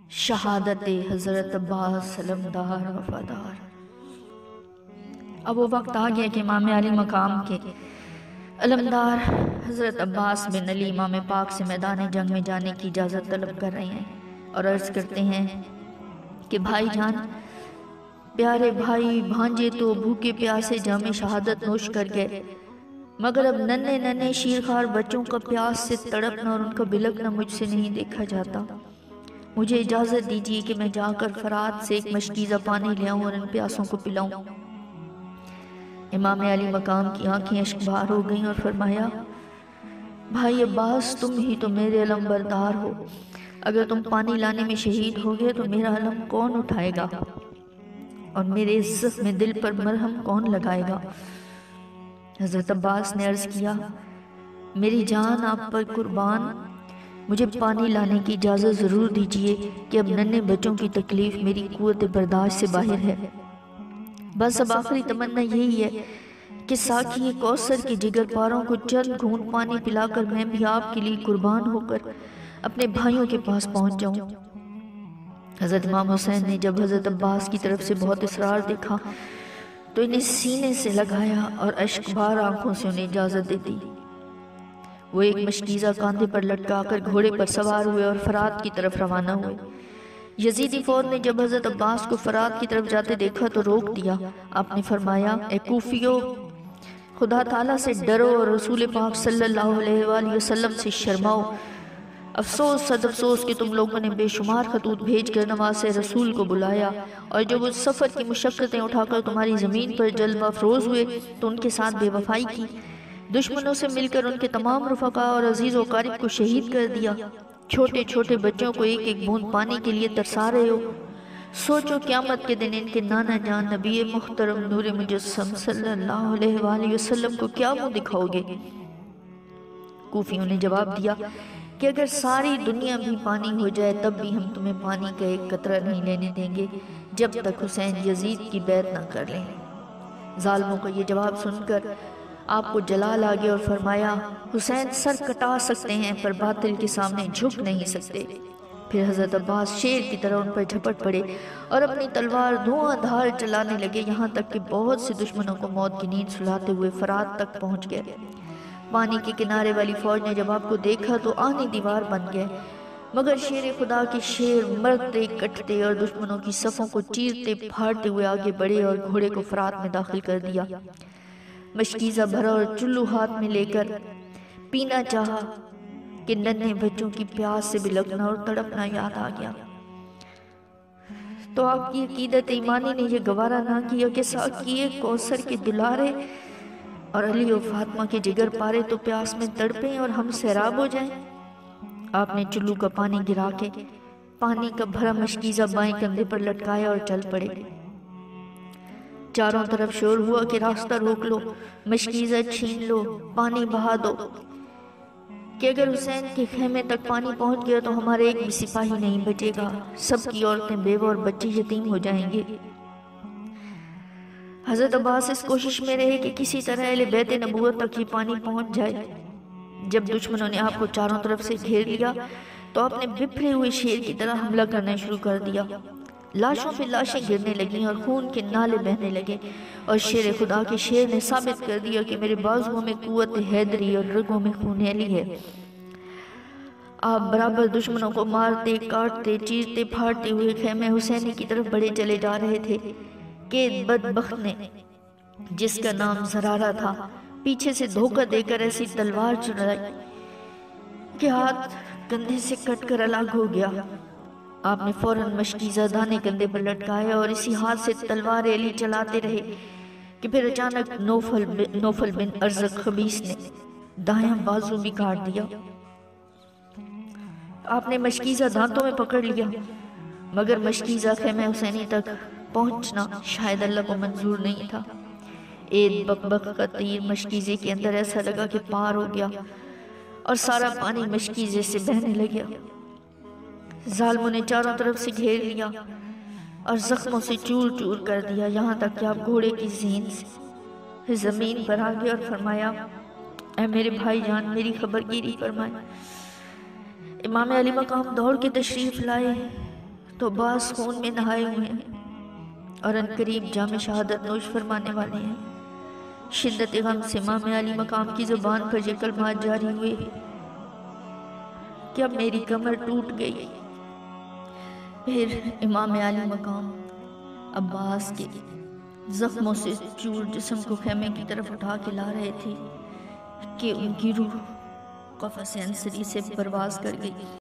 شہادت حضرت عباس علمدار وفادار۔ اب وہ وقت آ گیا کہ امام علی مقام کے علمدار حضرت عباس بن علی امام پاک سے میدان جنگ میں جانے کی اجازت طلب کر رہے ہیں اور عرض کرتے ہیں کہ بھائی جان، پیارے بھائی بھانجے تو بھوکے پیاسے جام شہادت نوش کر گئے، مگر اب ننھے ننھے شیرخوار بچوں کا پیاس سے تڑپنا اور ان کا بلکنا مجھ سے نہیں دیکھا جاتا۔ مجھے اجازت دیجیے کہ میں جا کر فرات سے ایک مشکیزہ پانی لے آؤں اور ان پیاسوں کو پلاؤں۔ امام علی مقام کی آنکھیں اشکبار ہو گئیں اور فرمایا، بھائی عباس، تم ہی تو میرے علم بردار ہو، اگر تم پانی لانے میں شہید ہو گئے تو میرا علم کون اٹھائے گا اور میرے زخم دل پر مرہم کون لگائے گا؟ حضرت عباس نے عرض کیا، میری جان آپ پر قربان، مجھے پانی لانے کی اجازت ضرور دیجیے کہ اب ننھے بچوں کی تکلیف میری قوت برداشت سے باہر ہے۔ بس اب آخری تمنا یہی ہے کہ ساقی کوثر کے جگر پاروں کو چند گھونٹ پانی پلا کر میں بھی آپ کے لیے قربان ہو کر اپنے بھائیوں کے پاس پہنچ جاؤں۔ حضرت امام حسین نے جب حضرت عباس کی طرف سے بہت اصرار دیکھا تو انہیں سینے سے لگایا اور اشکبار آنکھوں سے انہیں اجازت دے دی۔ وہ ایک مشکیزہ کاندھے پر لٹکا کر گھوڑے پر سوار ہوئے اور فرات کی طرف روانہ ہوئے۔ یزیدی فوج نے جب حضرت عباس کو فرات کی طرف جاتے دیکھا تو روک دیا۔ آپ نے فرمایا، اے کوفیو، خدا تعالیٰ سے ڈرو اور رسول پاک صلی اللہ علیہ وآلہ وسلم سے شرماؤ۔ افسوس صد افسوس کہ تم لوگوں نے بے شمار خطوط بھیج کر نواز رسول کو بلایا، اور جب اس سفر کی مشقتیں اٹھا کر تمہاری زمین پر جلوہ افروز ہوئے تو ان کے ساتھ بے وفائی کی، دشمنوں سے مل کر ان کے تمام رفقا اور عزیز و قارب کو شہید کر دیا، چھوٹے چھوٹے بچوں کو ایک ایک بوند پانی کے لیے ترسا رہے ہو۔ سوچو قیامت کے دن ان کے نانا جان نبی محترم نور مجسم صلی اللہ علیہ وآلہ وسلم کو کیا منہ دکھاؤ گے؟ کوفیوں نے جواب دیا کہ اگر ساری دنیا بھی پانی ہو جائے تب بھی ہم تمہیں پانی کا ایک قطرہ نہیں لینے دیں گے جب تک حسین یزید کی بیعت نہ کر لیں۔ ظالموں کا یہ جواب سن کر آپ کو جلال آگے اور فرمایا، حسین سر کٹا سکتے ہیں پر باطل کے سامنے جھک نہیں سکتے۔ پھر حضرت عباس شیر کی طرح ان پر جھپٹ پڑے اور اپنی تلوار دھواں دھار چلانے لگے، یہاں تک کہ بہت سے دشمنوں کو موت کی نیند سلاتے ہوئے فرات تک پہنچ گئے۔ پانی کے کنارے والی فوج نے جب آپ کو دیکھا تو آہنی دیوار بن گئے، مگر شیر خدا کے شیر مرتے کٹتے اور دشمنوں کی صفوں کو چیرتے پھاڑتے ہوئے آگے بڑھے اور گھوڑے کو فرات میں داخل کر دیا۔ مشکیزہ بھرا اور چلو ہاتھ میں لے کر پینا چاہا کہ ننھے بچوں کی پیاس سے بلکنا اور تڑپنا یاد آ گیا۔ تو آپ کی عقیدت ایمانی نے یہ گوارا نہ کیا کہ ساقی کوثر کے دلارے اور علی و فاطمہ کے جگر پارے تو پیاس میں تڑپیں اور ہم سیراب ہو جائیں۔ آپ نے چلو کا پانی گرا کے پانی کا بھرا مشکیزہ بائیں کندھے پر لٹکایا اور چل پڑے۔ چاروں طرف شور ہوا کہ راستہ روک لو، مشکیزہ چھین لو، پانی بہا دو، کہ اگر حسین کے خیمے تک پانی پہنچ گیا تو ہمارے ایک بھی سپاہی نہیں بچے گا، سب کی عورتیں بیوہ اور بچے یتیم ہو جائیں گے۔ حضرت عباس اس کوشش میں رہے کہ کسی طرح اہل بیت نبوت تک یہ پانی پہنچ جائے۔ جب دشمنوں نے آپ کو چاروں طرف سے گھیر لیا تو آپ نے بپھرے ہوئے شیر کی طرح حملہ کرنا شروع کر دیا۔ لاشوں پہ لاشیں گرنے لگیں اور خون کے نالے بہنے لگے، اور شیر خدا کے شیر نے ثابت کر دیا کہ میرے بازوؤں میں قوت حیدری اور رگوں میں خون علی ہے۔ آپ برابر دشمنوں کو مارتے کاٹتے چیرتے پھاڑتے ہوئے خیمہ حسینی کی طرف بڑھے چلے جا رہے تھے کہ بدبخت نے، جس کا نام زرارہ تھا، پیچھے سے دھوکہ دے کر ایسی تلوار چلائی کہ ہاتھ کندھے سے کٹ کر الگ ہو گیا۔ آپ نے فوراً مشکیزہ دانے کندھے پر لٹکایا اور اسی ہاتھ سے تلوار علی چلاتے رہے کہ پھر اچانک نوفل بن ارزق خبیث نے دایاں بازو بھی کاٹ دیا۔ آپ نے مشکیزہ دانتوں میں پکڑ لیا، مگر مشکیزہ خیمہ حسینی تک پہنچنا شاید اللہ کو منظور نہیں تھا۔ ایک بک بک کا تیر مشکیزے کے اندر ایسا لگا کہ پار ہو گیا اور سارا پانی مشکیزے سے بہنے لگیا۔ ظالموں نے چاروں طرف سے گھیر لیا اور زخموں سے چور چور کر دیا، یہاں تک کہ آپ گھوڑے کی زین سے زمین پر آ گئے اور فرمایا، اے میرے بھائی جان، میری خبر گیری فرمائے۔ امام علی مقام دوڑ کے تشریف لائے، تو بعض خون میں نہائے ہوئے ہیں اور ان قریب جام شہادت نوش فرمانے والے ہیں۔ شدت غم سے امام علی مقام کی زبان پر یہ کلمات جاری ہوئے کہ اب میری کمر ٹوٹ گئی۔ پھر امام علی مقام عباس کے زخموں سے چور جسم کو خیمے کی طرف اٹھا کے لا رہے تھے کہ ان کی روح قفس انصری سے پرواز کر گئی۔